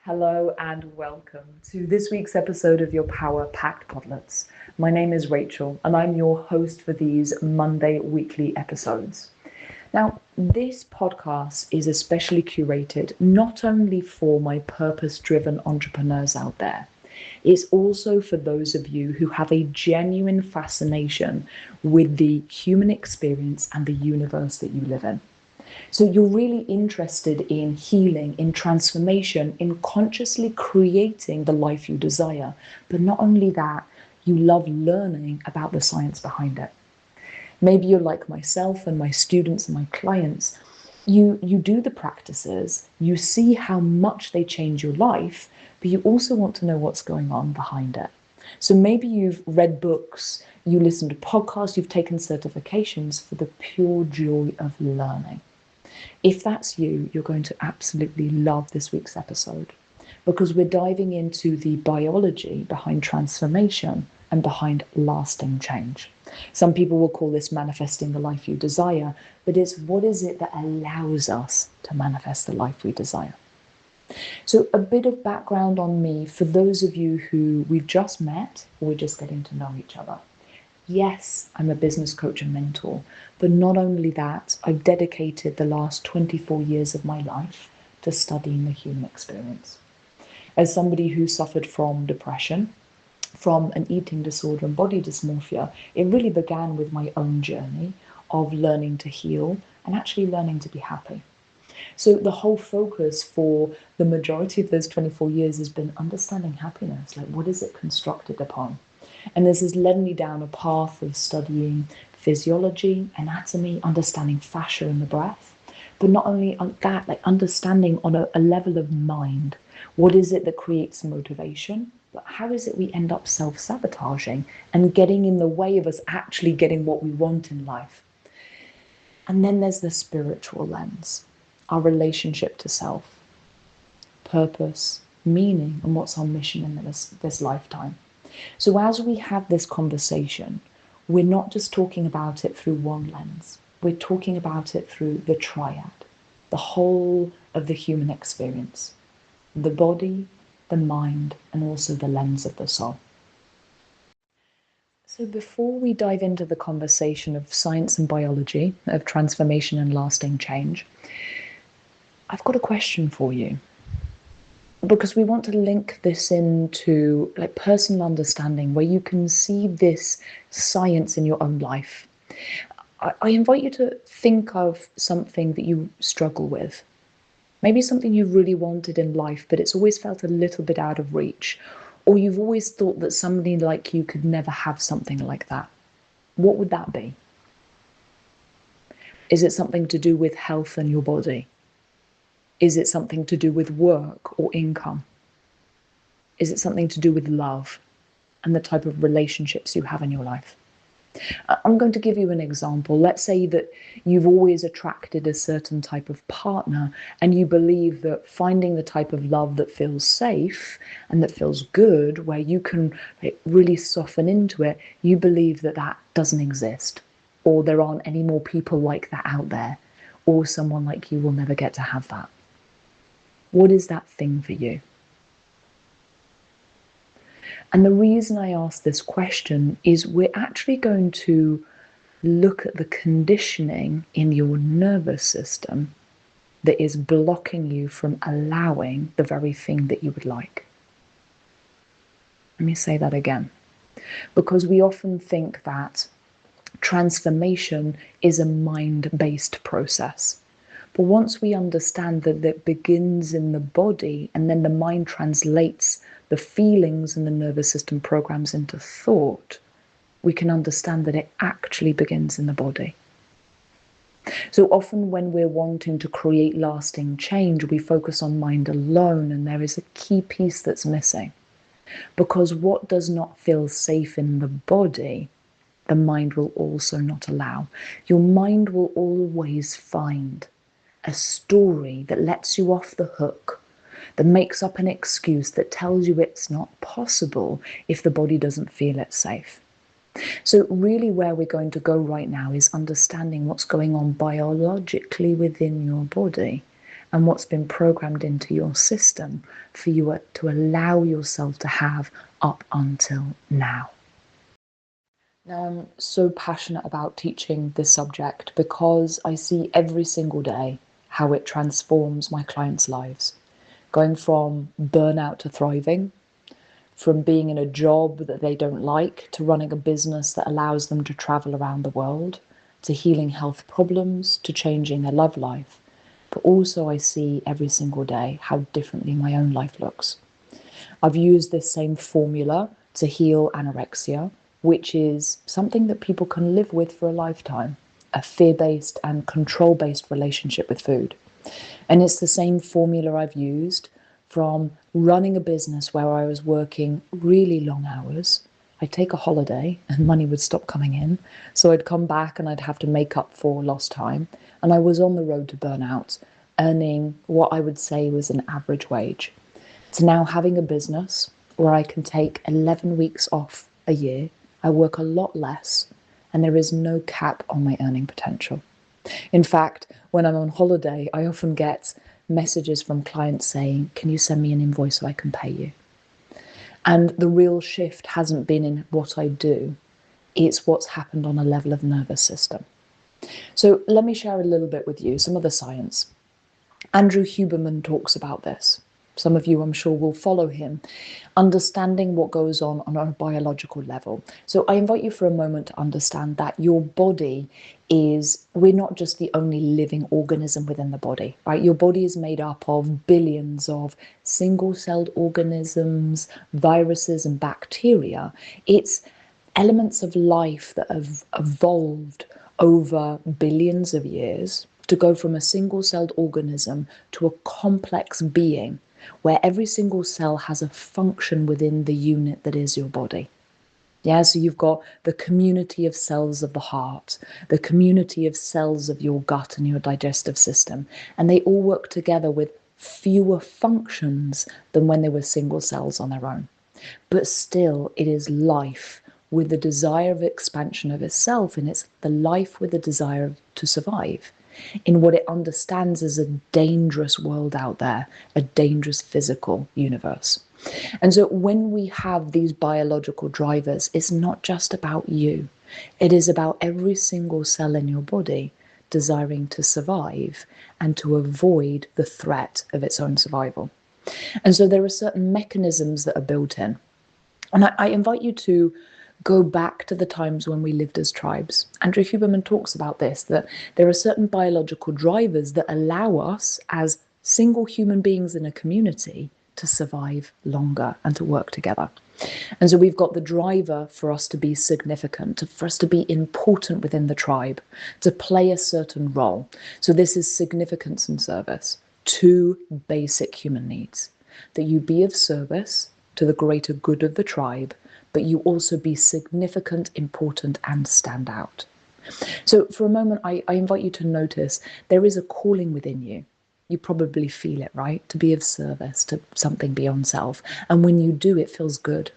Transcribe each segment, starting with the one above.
Hello and welcome to this week's episode of your Power Packed Podlets. My name is Rachel and I'm your host for these Monday weekly episodes. Now, this podcast is especially curated not only for my purpose-driven entrepreneurs out there, it's also for those of you who have a genuine fascination with the human experience and the universe that you live in. So you're really interested in healing, in transformation, in consciously creating the life you desire. But not only that, you love learning about the science behind it. Maybe you're like myself and my students and my clients. You do the practices, you see how much they change your life, but you also want to know what's going on behind it. So maybe you've read books, you listen to podcasts, you've taken certifications for the pure joy of learning. If that's you, you're going to absolutely love this week's episode because we're diving into the biology behind transformation and behind lasting change. Some people will call this manifesting the life you desire, but it's what is it that allows us to manifest the life we desire? So, a bit of background on me for those of you who we've just met or we're just getting to know each other. Yes, I'm a business coach and mentor, but not only that, I've dedicated the last 24 years of my life to studying the human experience. As somebody who suffered from depression, from an eating disorder and body dysmorphia, it really began with my own journey of learning to heal and actually learning to be happy. So the whole focus for the majority of those 24 years has been understanding happiness, like what is it constructed upon? And this has led me down a path of studying physiology, anatomy, understanding fascia and the breath. But not only on that, like understanding on a level of mind, what is it that creates motivation? But how is it we end up self-sabotaging and getting in the way of us actually getting what we want in life? And then there's the spiritual lens, our relationship to self, purpose, meaning, and what's our mission in this lifetime. So as we have this conversation, we're not just talking about it through one lens. We're talking about it through the triad, the whole of the human experience, the body, the mind, and also the lens of the soul. So before we dive into the conversation of science and biology, of transformation and lasting change, I've got a question for you. Because we want to link this into like personal understanding where you can see this science in your own life. I invite you to think of something that you struggle with. Maybe something you really wanted in life, but it's always felt a little bit out of reach. Or you've always thought that somebody like you could never have something like that. What would that be? Is it something to do with health and your body? Is it something to do with work or income? Is it something to do with love and the type of relationships you have in your life? I'm going to give you an example. Let's say that you've always attracted a certain type of partner and you believe that finding the type of love that feels safe and that feels good, where you can really soften into it, you believe that that doesn't exist, or there aren't any more people like that out there, or someone like you will never get to have that. What is that thing for you? And the reason I ask this question is we're actually going to look at the conditioning in your nervous system that is blocking you from allowing the very thing that you would like. Let me say that again. Because we often think that transformation is a mind-based process. But once we understand that it begins in the body and then the mind translates the feelings and the nervous system programs into thought, we can understand that it actually begins in the body. So often when we're wanting to create lasting change, we focus on mind alone, and there is a key piece that's missing. Because what does not feel safe in the body, the mind will also not allow. Your mind will always find a story that lets you off the hook, that makes up an excuse that tells you it's not possible if the body doesn't feel it's safe. So really where we're going to go right now is understanding what's going on biologically within your body and what's been programmed into your system for you to allow yourself to have up until now. Now, I'm so passionate about teaching this subject because I see every single day how it transforms my clients' lives. Going from burnout to thriving, from being in a job that they don't like to running a business that allows them to travel around the world, to healing health problems, to changing their love life. But also I see every single day how differently my own life looks. I've used this same formula to heal anorexia, which is something that people can live with for a lifetime, a fear-based and control-based relationship with food. And it's the same formula I've used from running a business where I was working really long hours. I'd take a holiday and money would stop coming in. So I'd come back and I'd have to make up for lost time. And I was on the road to burnout, earning what I would say was an average wage. To now having a business where I can take 11 weeks off a year. I work a lot less and there is no cap on my earning potential. In fact, when I'm on holiday, I often get messages from clients saying, can you send me an invoice so I can pay you? And the real shift hasn't been in what I do. It's what's happened on a level of nervous system. So let me share a little bit with you, some of the science. Andrew Huberman talks about this. Some of you, I'm sure, will follow him, understanding what goes on a biological level. So I invite you for a moment to understand that your body is, we're not just the only living organism within the body, right? Your body is made up of billions of single-celled organisms, viruses and bacteria. It's elements of life that have evolved over billions of years to go from a single-celled organism to a complex being where every single cell has a function within the unit that is your body. Yeah, so you've got the community of cells of the heart, the community of cells of your gut and your digestive system, and they all work together with fewer functions than when they were single cells on their own. But still, it is life with the desire of expansion of itself, and it's the life with the desire to survive in what it understands as a dangerous world out there, a dangerous physical universe. And so when we have these biological drivers, it's not just about you. It is about every single cell in your body desiring to survive and to avoid the threat of its own survival. And so there are certain mechanisms that are built in. And I invite you to go back to the times when we lived as tribes. Andrew Huberman talks about this, that there are certain biological drivers that allow us as single human beings in a community to survive longer and to work together. And so we've got the driver for us to be significant, for us to be important within the tribe, to play a certain role. So this is significance and service, two basic human needs, that you be of service to the greater good of the tribe, but you also be significant, important, and stand out. So for a moment, I invite you to notice there is a calling within you. You probably feel it, right? To be of service to something beyond self. And when you do, it feels good.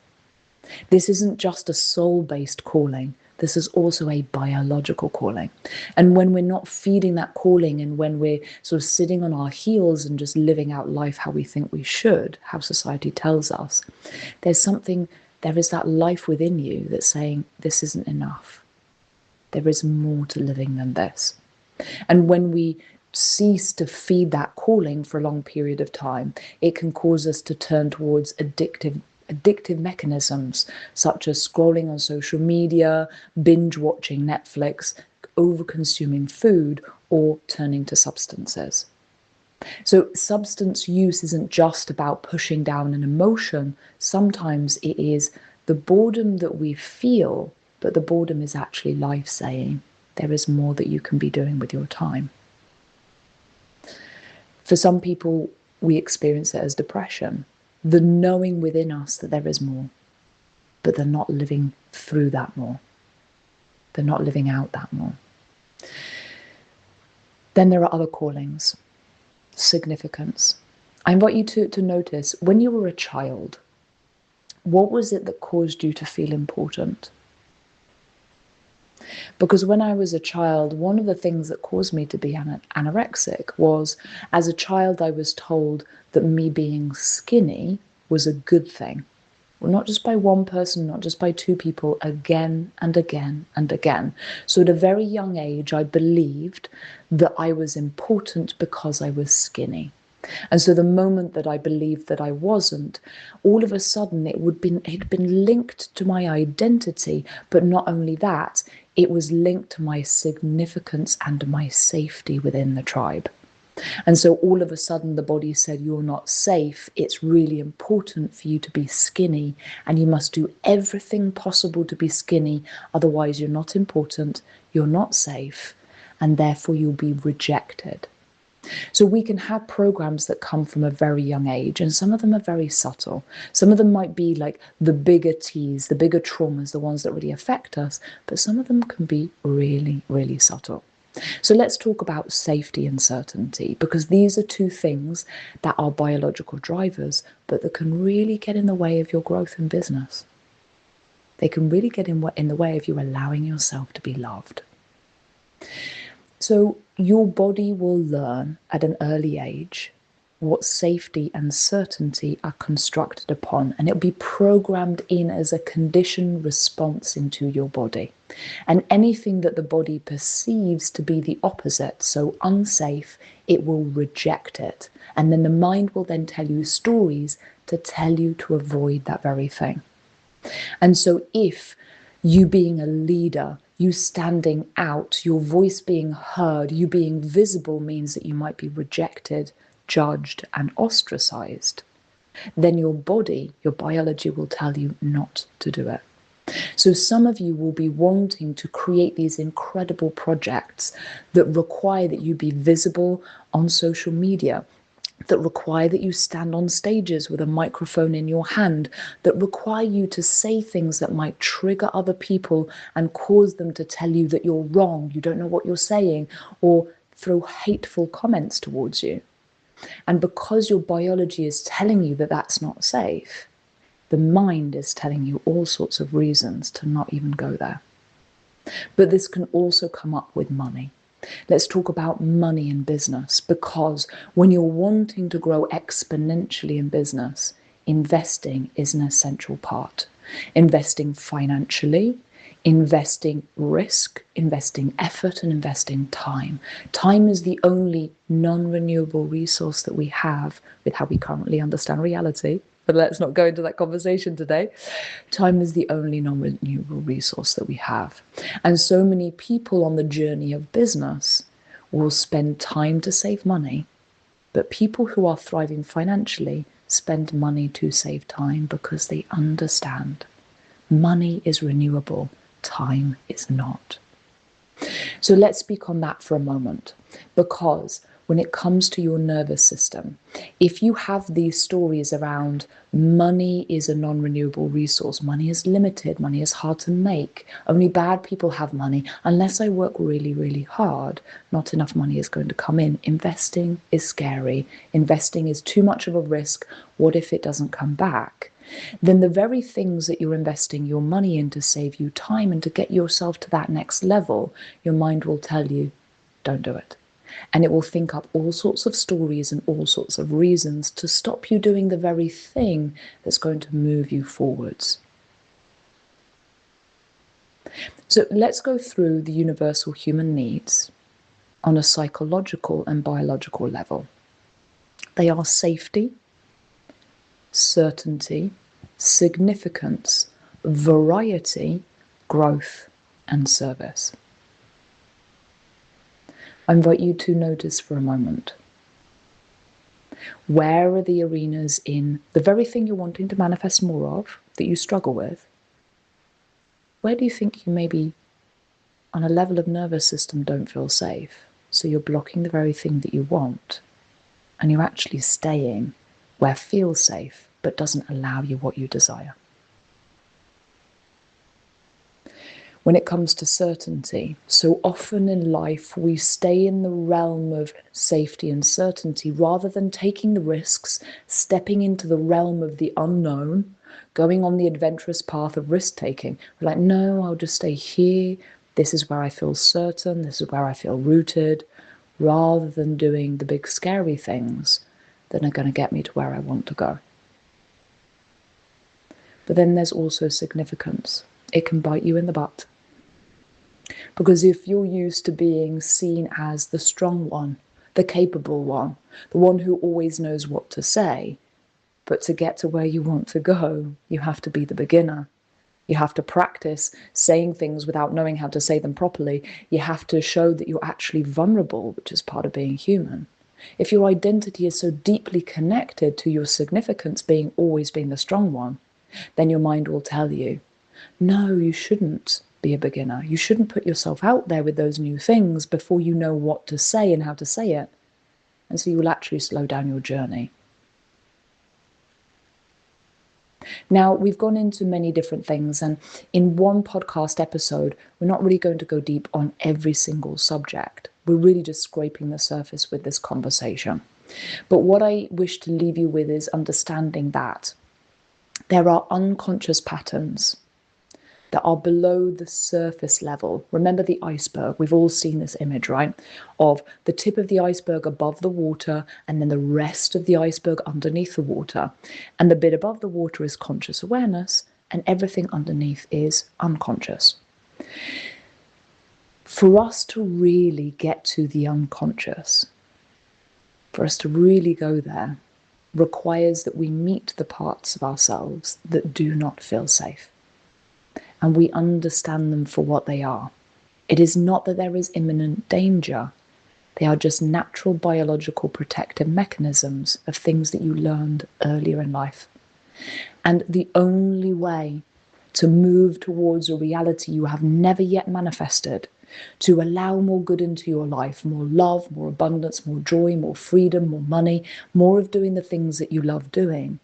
This isn't just a soul-based calling. This is also a biological calling. And when we're not feeding that calling and when we're sort of sitting on our heels and just living out life how we think we should, how society tells us, there is that life within you that's saying, this isn't enough. There is more to living than this. And when we cease to feed that calling for a long period of time, it can cause us to turn towards addictive mechanisms, such as scrolling on social media, binge watching Netflix, over-consuming food, or turning to substances. So substance use isn't just about pushing down an emotion. Sometimes it is the boredom that we feel, but the boredom is actually life saying, there is more that you can be doing with your time. For some people, we experience it as depression, the knowing within us that there is more, but they're not living through that more. They're not living out that more. Then there are other callings. Significance. I invite you to notice, when you were a child, what was it that caused you to feel important? Because when I was a child, one of the things that caused me to be anorexic was, as a child, I was told that me being skinny was a good thing. Well, not just by one person, not just by two people, again and again and again. So at a very young age, I believed that I was important because I was skinny. And so the moment that I believed that I wasn't, all of a sudden it'd been linked to my identity, but not only that, it was linked to my significance and my safety within the tribe. And so all of a sudden the body said, you're not safe. It's really important for you to be skinny, and you must do everything possible to be skinny. Otherwise you're not important, you're not safe, and therefore you'll be rejected. So we can have programs that come from a very young age, and some of them are very subtle. Some of them might be like the bigger T's, the bigger traumas, the ones that really affect us, but some of them can be really, really subtle. So let's talk about safety and certainty, because these are two things that are biological drivers, but that can really get in the way of your growth in business. They can really get in the way of you allowing yourself to be loved. So your body will learn at an early age what safety and certainty are constructed upon, and it'll be programmed in as a conditioned response into your body. And anything that the body perceives to be the opposite, so unsafe, it will reject it. And then the mind will then tell you stories to tell you to avoid that very thing. And so if you being a leader, you standing out, your voice being heard, you being visible means that you might be rejected, judged, and ostracized, then your body, your biology will tell you not to do it. So some of you will be wanting to create these incredible projects that require that you be visible on social media, that require that you stand on stages with a microphone in your hand, that require you to say things that might trigger other people and cause them to tell you that you're wrong, you don't know what you're saying, or throw hateful comments towards you. And because your biology is telling you that that's not safe, the mind is telling you all sorts of reasons to not even go there. But this can also come up with money. Let's talk about money in business, because when you're wanting to grow exponentially in business, investing is an essential part. Investing financially, investing risk, investing effort, and investing time. Time is the only non-renewable resource that we have with how we currently understand reality. But let's not go into that conversation today. Time is the only non-renewable resource that we have. And so many people on the journey of business will spend time to save money, but people who are thriving financially spend money to save time because they understand money is renewable, time is not. So let's speak on that for a moment, because when it comes to your nervous system, if you have these stories around money is a non-renewable resource, money is limited, money is hard to make, only bad people have money, unless I work really, really hard, not enough money is going to come in. Investing is scary. Investing is too much of a risk. What if it doesn't come back? Then the very things that you're investing your money in to save you time and to get yourself to that next level, your mind will tell you, don't do it. And it will think up all sorts of stories and all sorts of reasons to stop you doing the very thing that's going to move you forwards. So let's go through the universal human needs on a psychological and biological level. They are safety, certainty, significance, variety, growth, and service. I invite you to notice for a moment. Where are the arenas in the very thing you're wanting to manifest more of that you struggle with? Where do you think you maybe, on a level of nervous system, don't feel safe? So you're blocking the very thing that you want, and you're actually staying where feels safe but doesn't allow you what you desire. When it comes to certainty, so often in life we stay in the realm of safety and certainty rather than taking the risks, stepping into the realm of the unknown, going on the adventurous path of risk taking. We're like, no, I'll just stay here, This is where I feel certain, this is where I feel rooted, rather than doing the big scary things that are going to get me to where I want to go. But then there's also significance. It can bite you in the butt. Because if you're used to being seen as the strong one, the capable one, the one who always knows what to say, but to get to where you want to go, you have to be the beginner. You have to practice saying things without knowing how to say them properly. You have to show that you're actually vulnerable, which is part of being human. If your identity is so deeply connected to your significance always being the strong one, then your mind will tell you, no, you shouldn't be a beginner. You shouldn't put yourself out there with those new things before you know what to say and how to say it. And so you will actually slow down your journey. Now, we've gone into many different things, and in one podcast episode, we're not really going to go deep on every single subject. We're really just scraping the surface with this conversation. But what I wish to leave you with is understanding that there are unconscious patterns that are below the surface level. Remember the iceberg. We've all seen this image, right? Of the tip of the iceberg above the water and then the rest of the iceberg underneath the water. And the bit above the water is conscious awareness and everything underneath is unconscious. For us to really get to the unconscious, for us to really go there, requires that we meet the parts of ourselves that do not feel safe. And we understand them for what they are. It is not that there is imminent danger. They are just natural biological protective mechanisms of things that you learned earlier in life. And the only way to move towards a reality you have never yet manifested, to allow more good into your life, more love, more abundance, more joy, more freedom, more money, more of doing the things that you love doing,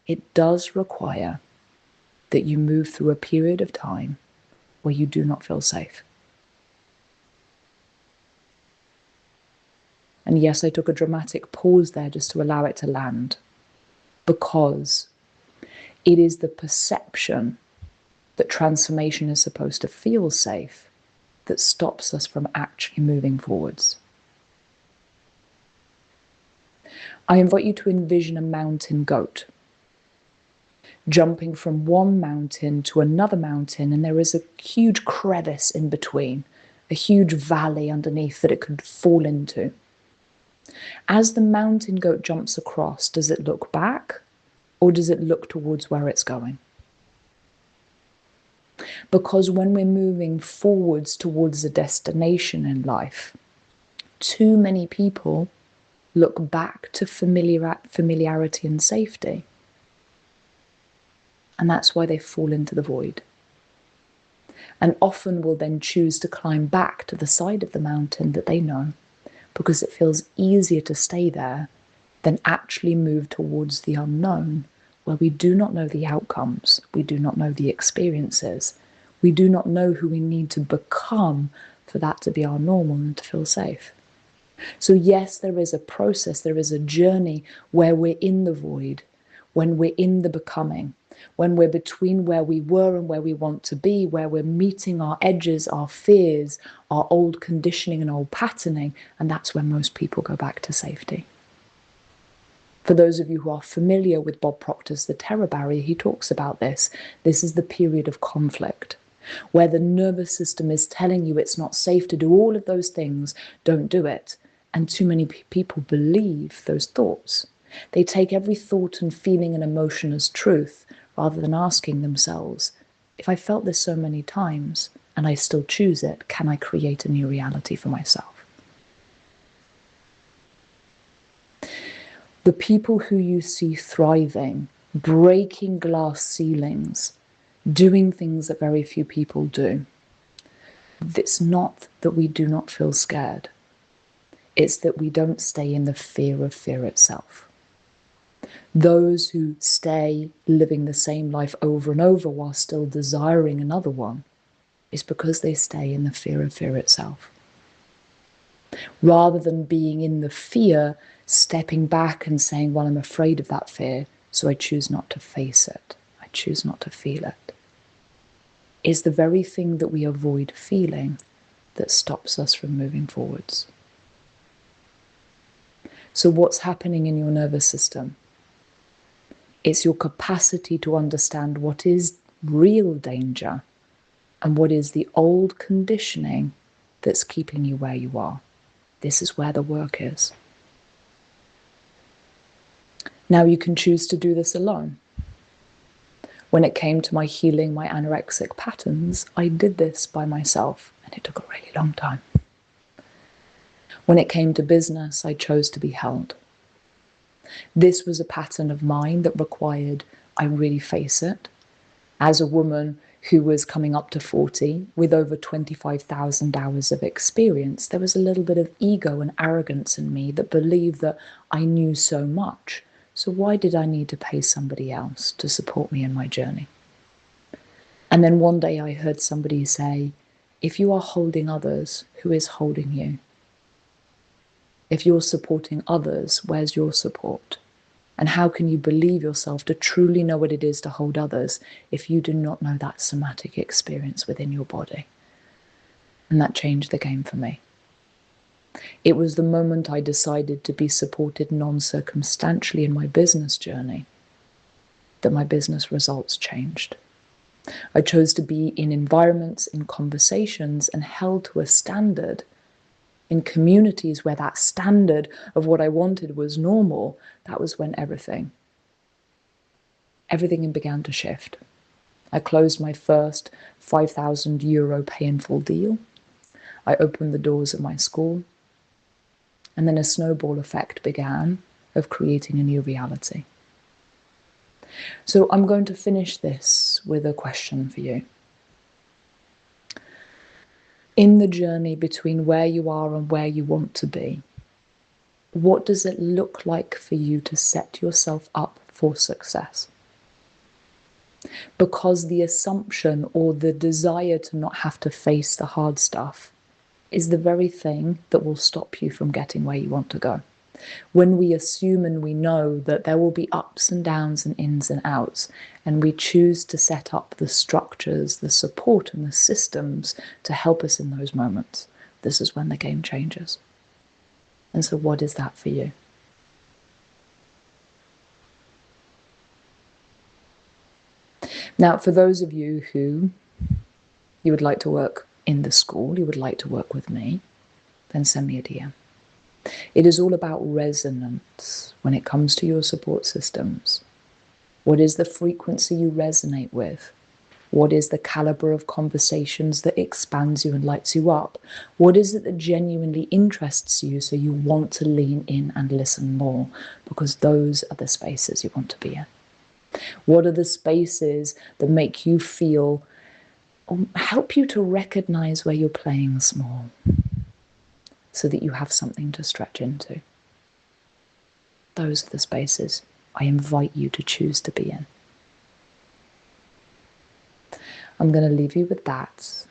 it does require that you move through a period of time where you do not feel safe. And yes, I took a dramatic pause there just to allow it to land, because it is the perception that transformation is supposed to feel safe that stops us from actually moving forwards. I invite you to envision a mountain goat jumping from one mountain to another mountain, and there is a huge crevice in between, a huge valley underneath that it could fall into. As the mountain goat jumps across, does it look back or does it look towards where it's going? Because when we're moving forwards towards a destination in life, too many people look back to familiarity and safety. And that's why they fall into the void. And often will then choose to climb back to the side of the mountain that they know, because it feels easier to stay there than actually move towards the unknown, where we do not know the outcomes, we do not know the experiences, we do not know who we need to become for that to be our normal and to feel safe. So yes, there is a process, there is a journey where we're in the void, when we're in the becoming, when we're between where we were and where we want to be, where we're meeting our edges, our fears, our old conditioning and old patterning, and that's where most people go back to safety. For those of you who are familiar with Bob Proctor's The Terror Barrier, he talks about this. This is the period of conflict, where the nervous system is telling you it's not safe to do all of those things, don't do it. And too many people believe those thoughts. They take every thought and feeling and emotion as truth, rather than asking themselves, if I felt this so many times and I still choose it, can I create a new reality for myself? The people who you see thriving, breaking glass ceilings, doing things that very few people do, it's not that we do not feel scared. It's that we don't stay in the fear of fear itself. Those who stay living the same life over and over while still desiring another one is because they stay in the fear of fear itself. Rather than being in the fear, stepping back and saying, well, I'm afraid of that fear, so I choose not to face it. I choose not to feel it. is the very thing that we avoid feeling that stops us from moving forwards. So what's happening in your nervous system? It's your capacity to understand what is real danger and what is the old conditioning that's keeping you where you are. This is where the work is. Now you can choose to do this alone. When it came to my healing my anorexic patterns, I did this by myself, and it took a really long time. When it came to business, I chose to be held. This was a pattern of mine that required I really face it. As a woman who was coming up to 40 with over 25,000 hours of experience, there was a little bit of ego and arrogance in me that believed that I knew so much. So why did I need to pay somebody else to support me in my journey? And then one day I heard somebody say, if you are holding others, who is holding you? If you're supporting others, where's your support? And how can you believe yourself to truly know what it is to hold others if you do not know that somatic experience within your body? And that changed the game for me. It was the moment I decided to be supported non-circumstantially in my business journey that my business results changed. I chose to be in environments, in conversations, and held to a standard in communities where that standard of what I wanted was normal. That was when everything began to shift. I closed my first €5,000 pay in full deal. I opened the doors of my school. And then a snowball effect began of creating a new reality. So I'm going to finish this with a question for you. In the journey between where you are and where you want to be, what does it look like for you to set yourself up for success? Because the assumption or the desire to not have to face the hard stuff is the very thing that will stop you from getting where you want to go. When we assume and we know that there will be ups and downs and ins and outs, and we choose to set up the structures, the support and the systems to help us in those moments, this is when the game changes. And so what is that for you? Now, for those of you who you would like to work in the school, you would like to work with me, then send me a DM. It is all about resonance when it comes to your support systems. What is the frequency you resonate with? What is the caliber of conversations that expands you and lights you up? What is it that genuinely interests you so you want to lean in and listen more? Because those are the spaces you want to be in. What are the spaces that make you feel, or help you to recognize where you're playing small so that you have something to stretch into? Those are the spaces I invite you to choose to be in. I'm going to leave you with that.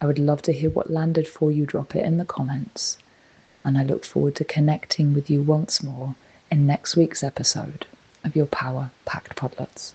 I would love to hear what landed for you. Drop it in the comments. And I look forward to connecting with you once more in next week's episode of your Power Packed Podlets.